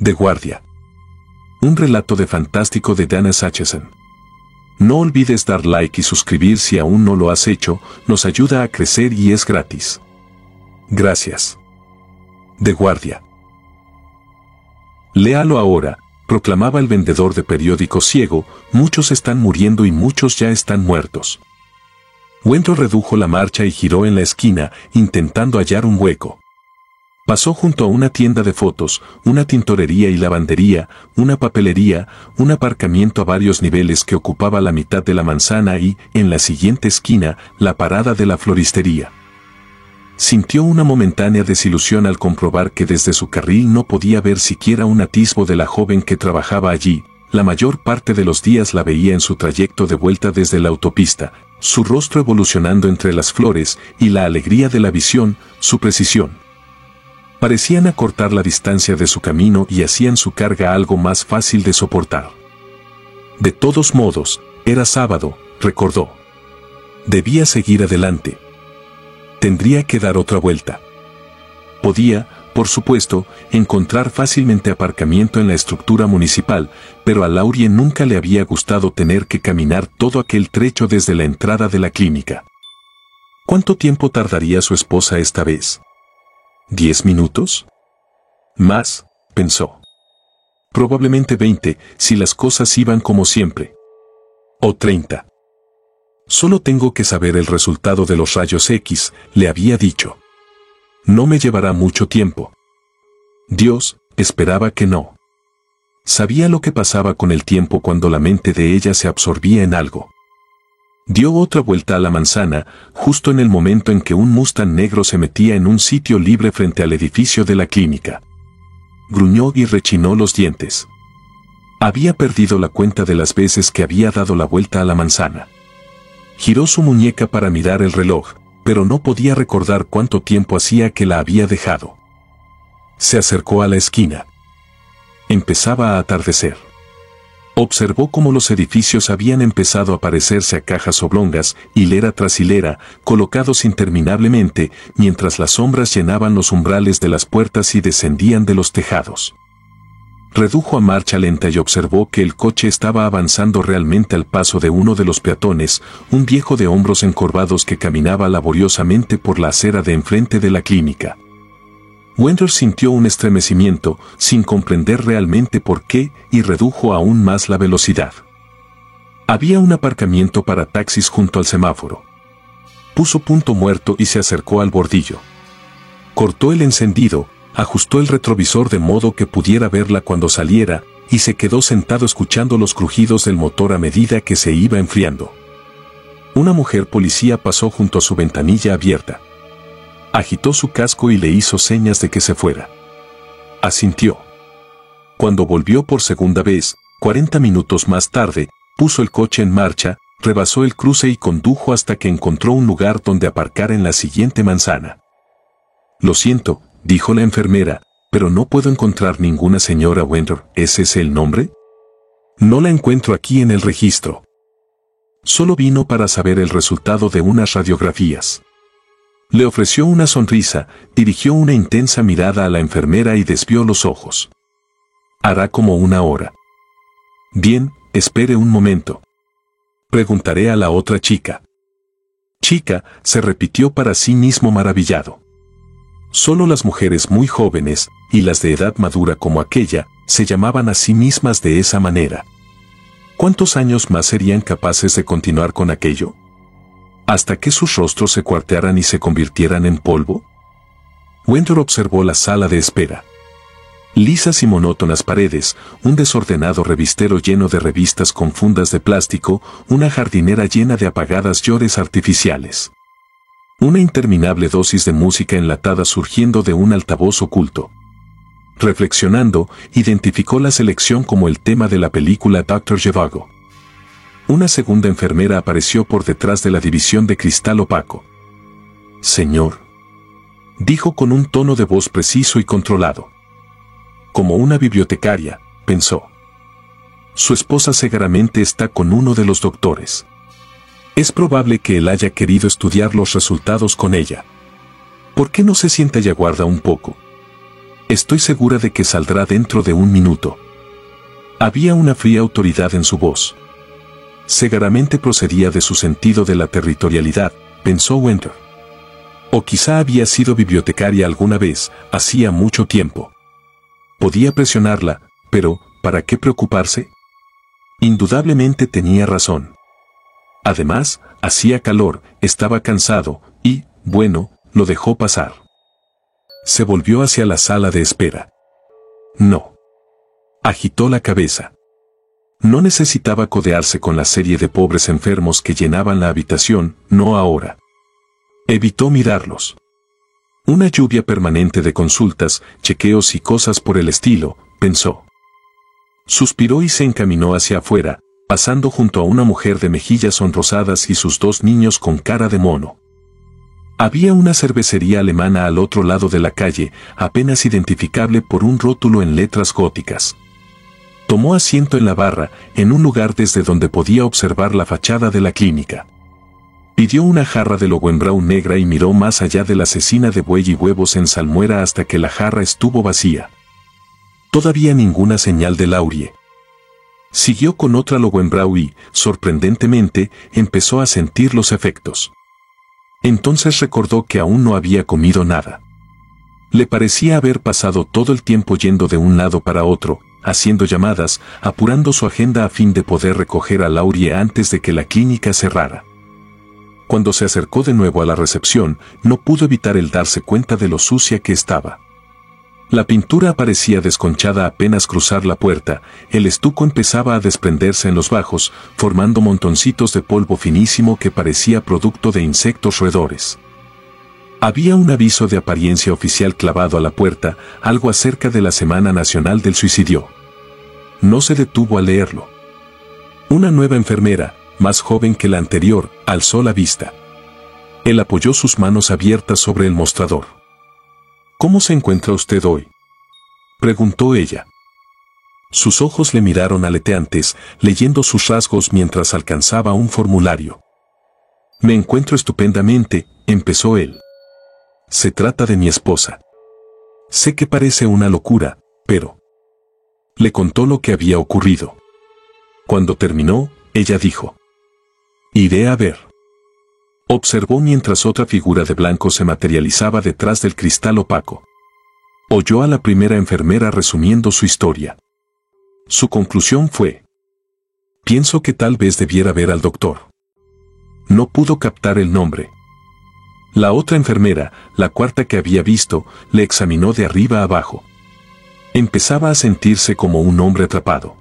De guardia. Un relato de fantástico de Dana Sachsen. No olvides dar like y suscribir si aún no lo has hecho, nos ayuda a crecer y es gratis. Gracias. De guardia. Léalo ahora, proclamaba el vendedor de periódicos ciego, muchos están muriendo y muchos ya están muertos. Wendell redujo la marcha y giró en la esquina, intentando hallar un hueco. Pasó junto a una tienda de fotos, una tintorería y lavandería, una papelería, un aparcamiento a varios niveles que ocupaba la mitad de la manzana y, en la siguiente esquina, la parada de la floristería. Sintió una momentánea desilusión al comprobar que desde su carril no podía ver siquiera un atisbo de la joven que trabajaba allí. La mayor parte de los días la veía en su trayecto de vuelta desde la autopista, su rostro evolucionando entre las flores y la alegría de la visión, su precisión. Parecían acortar la distancia de su camino y hacían su carga algo más fácil de soportar. De todos modos, era sábado, recordó. Debía seguir adelante. Tendría que dar otra vuelta. Podía, por supuesto, encontrar fácilmente aparcamiento en la estructura municipal, pero a Laurie nunca le había gustado tener que caminar todo aquel trecho desde la entrada de la clínica. ¿Cuánto tiempo tardaría su esposa esta vez? ¿10 minutos? Más, pensó. Probablemente 20, si las cosas iban como siempre. O 30. Solo tengo que saber el resultado de los rayos X, le había dicho. No me llevará mucho tiempo. Dios, esperaba que no. Sabía lo que pasaba con el tiempo cuando la mente de ella se absorbía en algo. Dio otra vuelta a la manzana, justo en el momento en que un Mustang negro se metía en un sitio libre frente al edificio de la clínica. Gruñó y rechinó los dientes. Había perdido la cuenta de las veces que había dado la vuelta a la manzana. Giró su muñeca para mirar el reloj, pero no podía recordar cuánto tiempo hacía que la había dejado. Se acercó a la esquina. Empezaba a atardecer. Observó cómo los edificios habían empezado a parecerse a cajas oblongas, hilera tras hilera, colocados interminablemente, mientras las sombras llenaban los umbrales de las puertas y descendían de los tejados. Redujo a marcha lenta y observó que el coche estaba avanzando realmente al paso de uno de los peatones, un viejo de hombros encorvados que caminaba laboriosamente por la acera de enfrente de la clínica. Wendell sintió un estremecimiento, sin comprender realmente por qué, y redujo aún más la velocidad. Había un aparcamiento para taxis junto al semáforo. Puso punto muerto y se acercó al bordillo. Cortó el encendido, ajustó el retrovisor de modo que pudiera verla cuando saliera, y se quedó sentado escuchando los crujidos del motor a medida que se iba enfriando. Una mujer policía pasó junto a su ventanilla abierta. Agitó su casco y le hizo señas de que se fuera. Asintió. Cuando volvió por segunda vez, 40 minutos más tarde, puso el coche en marcha, rebasó el cruce y condujo hasta que encontró un lugar donde aparcar en la siguiente manzana. Lo siento, dijo la enfermera, pero no puedo encontrar ninguna señora Wendell. ¿Ese es el nombre? No la encuentro aquí en el registro. Solo vino para saber el resultado de unas radiografías. Le ofreció una sonrisa, dirigió una intensa mirada a la enfermera y desvió los ojos. Hará como una hora. Bien, espere un momento. Preguntaré a la otra chica. Chica, se repitió para sí mismo maravillado. Solo las mujeres muy jóvenes, y las de edad madura como aquella, se llamaban a sí mismas de esa manera. ¿Cuántos años más serían capaces de continuar con aquello? ¿Hasta que sus rostros se cuartearan y se convirtieran en polvo? Wendell observó la sala de espera. Lisas y monótonas paredes, un desordenado revistero lleno de revistas con fundas de plástico, una jardinera llena de apagadas llores artificiales. Una interminable dosis de música enlatada surgiendo de un altavoz oculto. Reflexionando, identificó la selección como el tema de la película Dr. Zhivago. Una segunda enfermera apareció por detrás de la división de cristal opaco. Señor, dijo con un tono de voz preciso y controlado. Como una bibliotecaria, pensó. Su esposa seguramente está con uno de los doctores. Es probable que él haya querido estudiar los resultados con ella. ¿Por qué no se sienta y aguarda un poco? Estoy segura de que saldrá dentro de un minuto. Había una fría autoridad en su voz. Seguramente procedía de su sentido de la territorialidad, pensó Winter. O quizá había sido bibliotecaria alguna vez, hacía mucho tiempo. Podía presionarla, pero ¿para qué preocuparse? Indudablemente tenía razón. Además, hacía calor, estaba cansado, y, bueno, lo dejó pasar. Se volvió hacia la sala de espera. No. Agitó la cabeza. No necesitaba codearse con la serie de pobres enfermos que llenaban la habitación, no ahora. Evitó mirarlos. Una lluvia permanente de consultas, chequeos y cosas por el estilo, pensó. Suspiró y se encaminó hacia afuera, pasando junto a una mujer de mejillas sonrosadas y sus dos niños con cara de mono. Había una cervecería alemana al otro lado de la calle, apenas identificable por un rótulo en letras góticas. Tomó asiento en la barra, en un lugar desde donde podía observar la fachada de la clínica. Pidió una jarra de Löwenbräu negra y miró más allá de la cecina de buey y huevos en salmuera hasta que la jarra estuvo vacía. Todavía ninguna señal de Laurie. Siguió con otra Löwenbräu y, sorprendentemente, empezó a sentir los efectos. Entonces recordó que aún no había comido nada. Le parecía haber pasado todo el tiempo yendo de un lado para otro, haciendo llamadas, apurando su agenda a fin de poder recoger a Laurie antes de que la clínica cerrara. Cuando se acercó de nuevo a la recepción, no pudo evitar el darse cuenta de lo sucia que estaba. La pintura aparecía desconchada apenas cruzar la puerta, el estuco empezaba a desprenderse en los bajos, formando montoncitos de polvo finísimo que parecía producto de insectos roedores. Había un aviso de apariencia oficial clavado a la puerta, algo acerca de la Semana Nacional del Suicidio. No se detuvo a leerlo. Una nueva enfermera, más joven que la anterior, alzó la vista. Él apoyó sus manos abiertas sobre el mostrador. ¿Cómo se encuentra usted hoy?, preguntó ella. Sus ojos le miraron aleteantes, leyendo sus rasgos mientras alcanzaba un formulario. Me encuentro estupendamente, empezó él. Se trata de mi esposa. Sé que parece una locura, pero... Le contó lo que había ocurrido. Cuando terminó, ella dijo: iré a ver. Observó mientras otra figura de blanco se materializaba detrás del cristal opaco. Oyó a la primera enfermera resumiendo su historia. Su conclusión fue: pienso que tal vez debiera ver al doctor. No pudo captar el nombre. La otra enfermera, la cuarta que había visto, le examinó de arriba a abajo. Empezaba a sentirse como un hombre atrapado.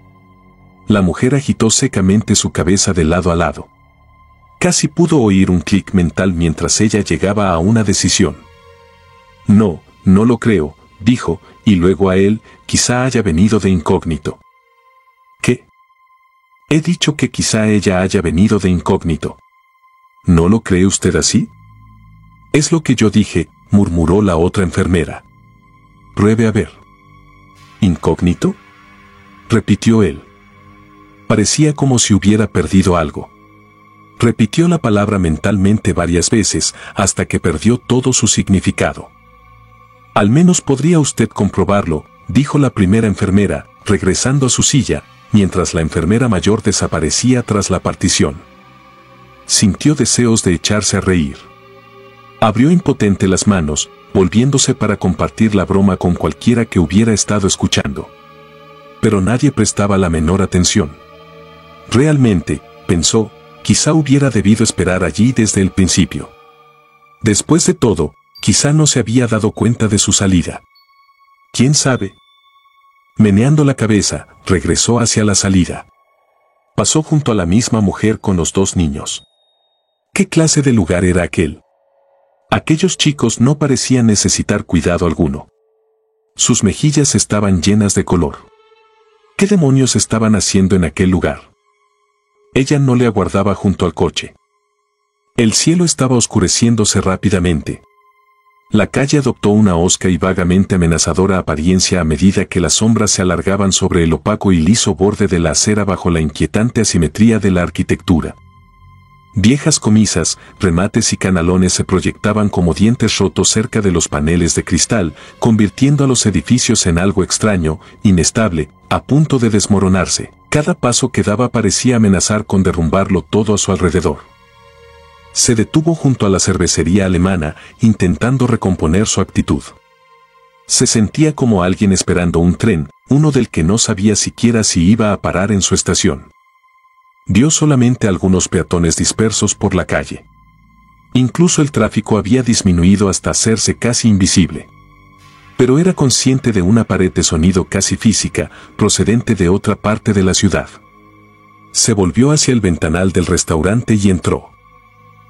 La mujer agitó secamente su cabeza de lado a lado. Casi pudo oír un clic mental mientras ella llegaba a una decisión. No, no lo creo, dijo, y luego a él, quizá haya venido de incógnito. ¿Qué? He dicho que quizá ella haya venido de incógnito. ¿No lo cree usted así? Es lo que yo dije, murmuró la otra enfermera. Pruebe a ver. ¿Incógnito?, repitió él. Parecía como si hubiera perdido algo. Repitió la palabra mentalmente varias veces hasta que perdió todo su significado. Al menos podría usted comprobarlo, dijo la primera enfermera, regresando a su silla, mientras la enfermera mayor desaparecía tras la partición. Sintió deseos de echarse a reír. Abrió impotente las manos, volviéndose para compartir la broma con cualquiera que hubiera estado escuchando. Pero nadie prestaba la menor atención. Realmente, pensó, quizá hubiera debido esperar allí desde el principio. Después de todo, quizá no se había dado cuenta de su salida. ¿Quién sabe? Meneando la cabeza, regresó hacia la salida. Pasó junto a la misma mujer con los dos niños. ¿Qué clase de lugar era aquel? Aquellos chicos no parecían necesitar cuidado alguno. Sus mejillas estaban llenas de color. ¿Qué demonios estaban haciendo en aquel lugar? Ella no le aguardaba junto al coche. El cielo estaba oscureciéndose rápidamente. La calle adoptó una hosca y vagamente amenazadora apariencia a medida que las sombras se alargaban sobre el opaco y liso borde de la acera bajo la inquietante asimetría de la arquitectura. Viejas comisas, remates y canalones se proyectaban como dientes rotos cerca de los paneles de cristal, convirtiendo a los edificios en algo extraño, inestable, a punto de desmoronarse. Cada paso que daba parecía amenazar con derrumbarlo todo a su alrededor. Se detuvo junto a la cervecería alemana, intentando recomponer su actitud. Se sentía como alguien esperando un tren, uno del que no sabía siquiera si iba a parar en su estación. Vio solamente algunos peatones dispersos por la calle. Incluso el tráfico había disminuido hasta hacerse casi invisible. Pero era consciente de una pared de sonido casi física, procedente de otra parte de la ciudad. Se volvió hacia el ventanal del restaurante y entró.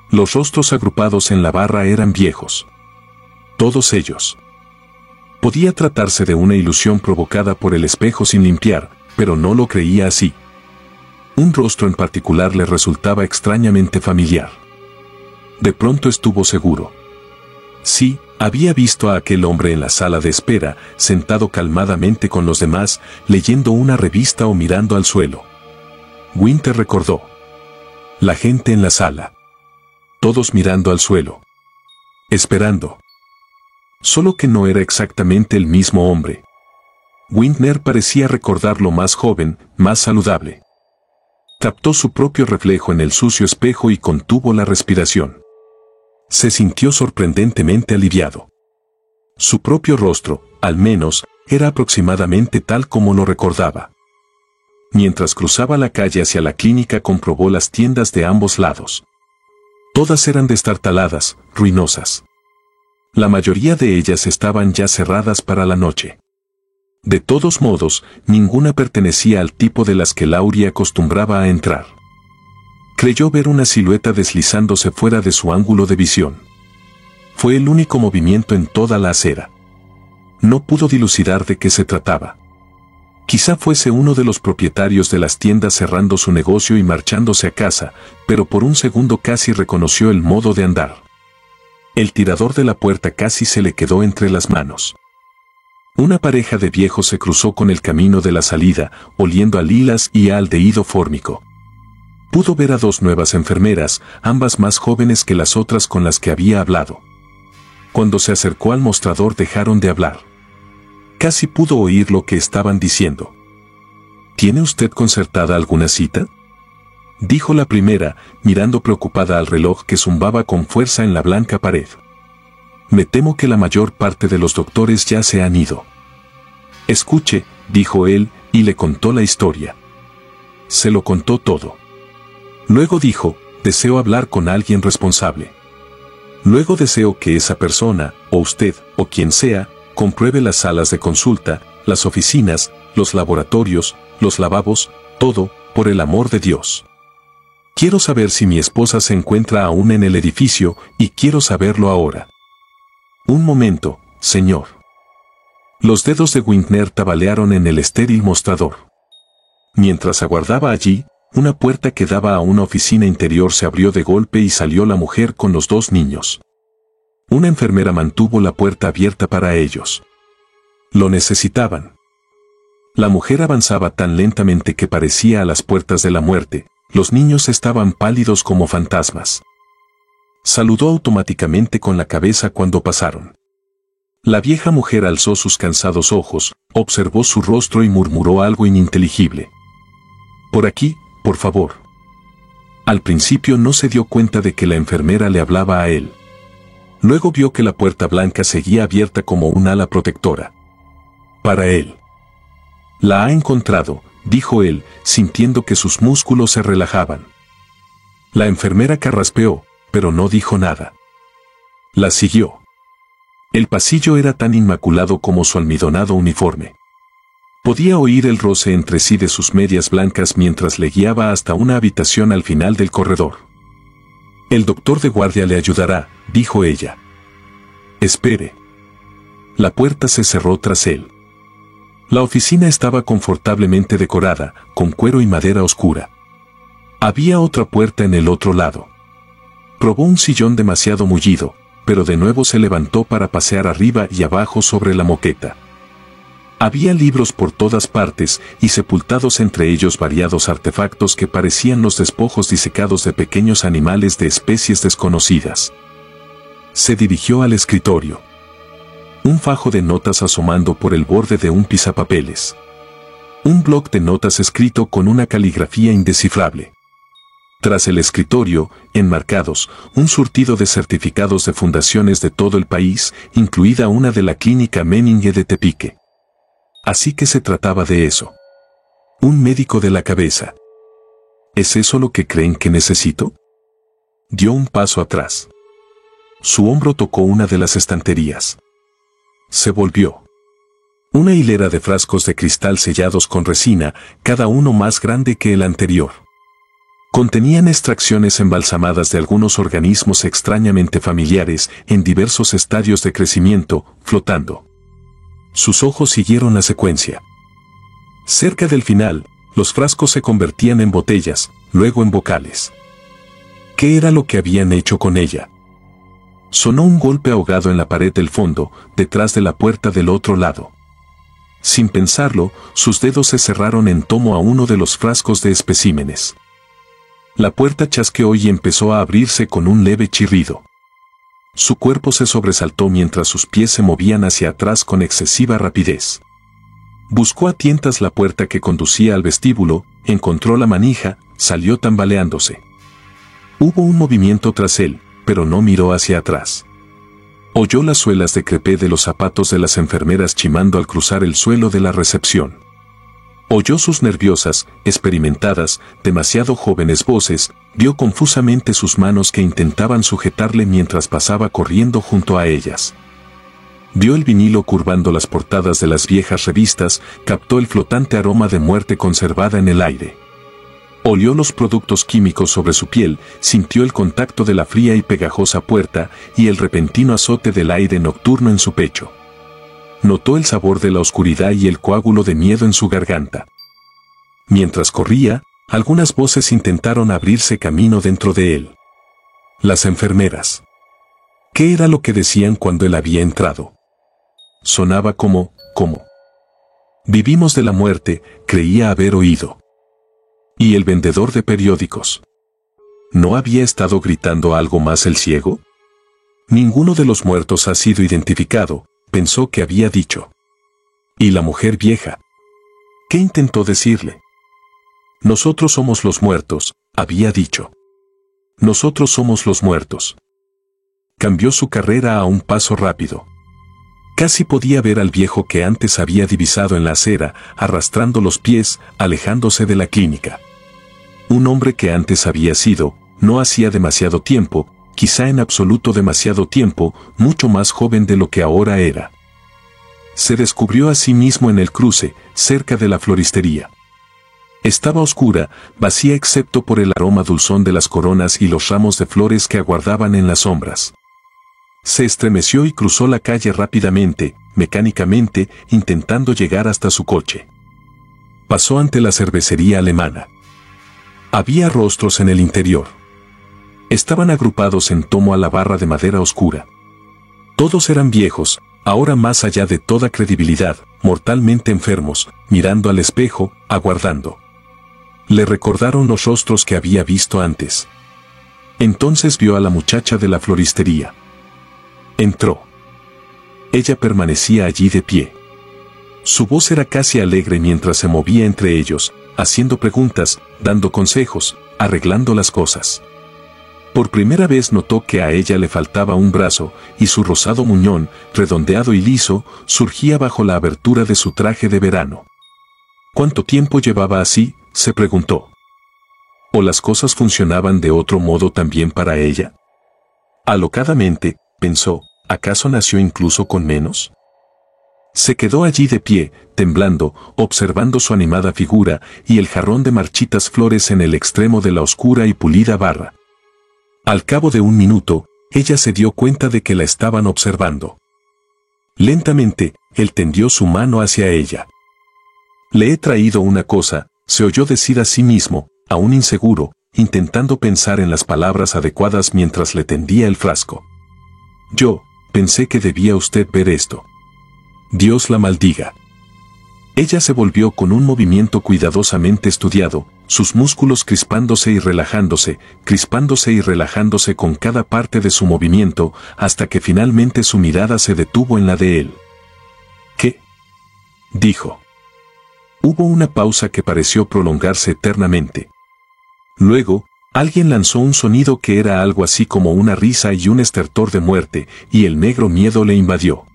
Los rostros agrupados en la barra eran viejos. Todos ellos. Podía tratarse de una ilusión provocada por el espejo sin limpiar, pero no lo creía así. Un rostro en particular le resultaba extrañamente familiar. De pronto estuvo seguro. Sí, había visto a aquel hombre en la sala de espera, sentado calmadamente con los demás, leyendo una revista o mirando al suelo. Winter recordó. La gente en la sala. Todos mirando al suelo. Esperando. Solo que no era exactamente el mismo hombre. Winter parecía recordarlo más joven, más saludable. Captó su propio reflejo en el sucio espejo y contuvo la respiración. Se sintió sorprendentemente aliviado. Su propio rostro, al menos, era aproximadamente tal como lo recordaba. Mientras cruzaba la calle hacia la clínica comprobó las tiendas de ambos lados. Todas eran destartaladas, ruinosas. La mayoría de ellas estaban ya cerradas para la noche. De todos modos, ninguna pertenecía al tipo de las que Laurie acostumbraba a entrar. Creyó ver una silueta deslizándose fuera de su ángulo de visión. Fue el único movimiento en toda la acera. No pudo dilucidar de qué se trataba. Quizá fuese uno de los propietarios de las tiendas cerrando su negocio y marchándose a casa, pero por un segundo casi reconoció el modo de andar. El tirador de la puerta casi se le quedó entre las manos. Una pareja de viejos se cruzó con el camino de la salida, oliendo a lilas y a aldehído fórmico. Pudo ver a dos nuevas enfermeras, ambas más jóvenes que las otras con las que había hablado. Cuando se acercó al mostrador dejaron de hablar. Casi pudo oír lo que estaban diciendo. ¿Tiene usted concertada alguna cita?, dijo la primera, mirando preocupada al reloj que zumbaba con fuerza en la blanca pared. Me temo que la mayor parte de los doctores ya se han ido. Escuche, dijo él, y le contó la historia. Se lo contó todo. Luego dijo, deseo hablar con alguien responsable. Luego deseo que esa persona, o usted, o quien sea, compruebe las salas de consulta, las oficinas, los laboratorios, los lavabos, todo, por el amor de Dios. Quiero saber si mi esposa se encuentra aún en el edificio, y quiero saberlo ahora. Un momento, señor. Los dedos de Winter tambalearon en el estéril mostrador. Mientras aguardaba allí, una puerta que daba a una oficina interior se abrió de golpe y salió la mujer con los dos niños. Una enfermera mantuvo la puerta abierta para ellos. Lo necesitaban. La mujer avanzaba tan lentamente que parecía a las puertas de la muerte. Los niños estaban pálidos como fantasmas. Saludó automáticamente con la cabeza cuando pasaron. La vieja mujer alzó sus cansados ojos, observó su rostro y murmuró algo ininteligible. Por aquí, por favor. Al principio no se dio cuenta de que la enfermera le hablaba a él. Luego vio que la puerta blanca seguía abierta como un ala protectora. Para él. La ha encontrado, dijo él, sintiendo que sus músculos se relajaban. La enfermera carraspeó, pero no dijo nada. La siguió. El pasillo era tan inmaculado como su almidonado uniforme. Podía oír el roce entre sí de sus medias blancas mientras le guiaba hasta una habitación al final del corredor. El doctor de guardia le ayudará, dijo ella. Espere. La puerta se cerró tras él. La oficina estaba confortablemente decorada, con cuero y madera oscura. Había otra puerta en el otro lado. Probó un sillón demasiado mullido, pero de nuevo se levantó para pasear arriba y abajo sobre la moqueta. Había libros por todas partes y sepultados entre ellos variados artefactos que parecían los despojos disecados de pequeños animales de especies desconocidas. Se dirigió al escritorio. Un fajo de notas asomando por el borde de un pisapapeles. Un bloc de notas escrito con una caligrafía indescifrable. Tras el escritorio, enmarcados, un surtido de certificados de fundaciones de todo el país, incluida una de la Clínica Meninge de Tepique. Así que se trataba de eso. Un médico de la cabeza. ¿Es eso lo que creen que necesito? Dio un paso atrás. Su hombro tocó una de las estanterías. Se volvió. Una hilera de frascos de cristal sellados con resina, cada uno más grande que el anterior. Contenían extracciones embalsamadas de algunos organismos extrañamente familiares en diversos estadios de crecimiento, flotando. Sus ojos siguieron la secuencia. Cerca del final, los frascos se convertían en botellas, luego en bocales. ¿Qué era lo que habían hecho con ella? Sonó un golpe ahogado en la pared del fondo, detrás de la puerta del otro lado. Sin pensarlo, sus dedos se cerraron en tomo a uno de los frascos de especímenes. La puerta chasqueó y empezó a abrirse con un leve chirrido. Su cuerpo se sobresaltó mientras sus pies se movían hacia atrás con excesiva rapidez. Buscó a tientas la puerta que conducía al vestíbulo, encontró la manija, salió tambaleándose. Hubo un movimiento tras él, pero no miró hacia atrás. Oyó las suelas de crepé de los zapatos de las enfermeras chimando al cruzar el suelo de la recepción. Oyó sus nerviosas, experimentadas, demasiado jóvenes voces, vio confusamente sus manos que intentaban sujetarle mientras pasaba corriendo junto a ellas. Vio el vinilo curvando las portadas de las viejas revistas, captó el flotante aroma de muerte conservada en el aire. Olió los productos químicos sobre su piel, sintió el contacto de la fría y pegajosa puerta y el repentino azote del aire nocturno en su pecho. Notó el sabor de la oscuridad y el coágulo de miedo en su garganta. Mientras corría, algunas voces intentaron abrirse camino dentro de él. Las enfermeras. ¿Qué era lo que decían cuando él había entrado? Sonaba como. Vivimos de la muerte, creía haber oído. ¿Y el vendedor de periódicos? ¿No había estado gritando algo más el ciego? Ninguno de los muertos ha sido identificado, pensó que había dicho. ¿Y la mujer vieja? ¿Qué intentó decirle? Nosotros somos los muertos, había dicho. Nosotros somos los muertos. Cambió su carrera a un paso rápido. Casi podía ver al viejo que antes había divisado en la acera, arrastrando los pies, alejándose de la clínica. Un hombre que antes había sido, no hacía demasiado tiempo, quizá en absoluto demasiado tiempo, mucho más joven de lo que ahora era. Se descubrió a sí mismo en el cruce, cerca de la floristería. Estaba oscura, vacía excepto por el aroma dulzón de las coronas y los ramos de flores que aguardaban en las sombras. Se estremeció y cruzó la calle rápidamente, mecánicamente, intentando llegar hasta su coche. Pasó ante la cervecería alemana. Había rostros en el interior. Estaban agrupados en torno a la barra de madera oscura. Todos eran viejos, ahora más allá de toda credibilidad, mortalmente enfermos, mirando al espejo, aguardando. Le recordaron los rostros que había visto antes. Entonces vio a la muchacha de la floristería. Entró. Ella permanecía allí de pie. Su voz era casi alegre mientras se movía entre ellos, haciendo preguntas, dando consejos, arreglando las cosas. Por primera vez notó que a ella le faltaba un brazo, y su rosado muñón, redondeado y liso, surgía bajo la abertura de su traje de verano. ¿Cuánto tiempo llevaba así?, se preguntó. ¿O las cosas funcionaban de otro modo también para ella? Alocadamente, pensó, ¿acaso nació incluso con menos? Se quedó allí de pie, temblando, observando su animada figura y el jarrón de marchitas flores en el extremo de la oscura y pulida barra. Al cabo de un minuto, ella se dio cuenta de que la estaban observando. Lentamente, él tendió su mano hacia ella. Le he traído una cosa, se oyó decir a sí mismo, aún inseguro, intentando pensar en las palabras adecuadas mientras le tendía el frasco. Yo, pensé que debía usted ver esto. Dios la maldiga. Ella se volvió con un movimiento cuidadosamente estudiado, sus músculos crispándose y relajándose con cada parte de su movimiento, hasta que finalmente su mirada se detuvo en la de él. ¿Qué?, dijo. Hubo una pausa que pareció prolongarse eternamente. Luego, alguien lanzó un sonido que era algo así como una risa y un estertor de muerte, y el negro miedo le invadió.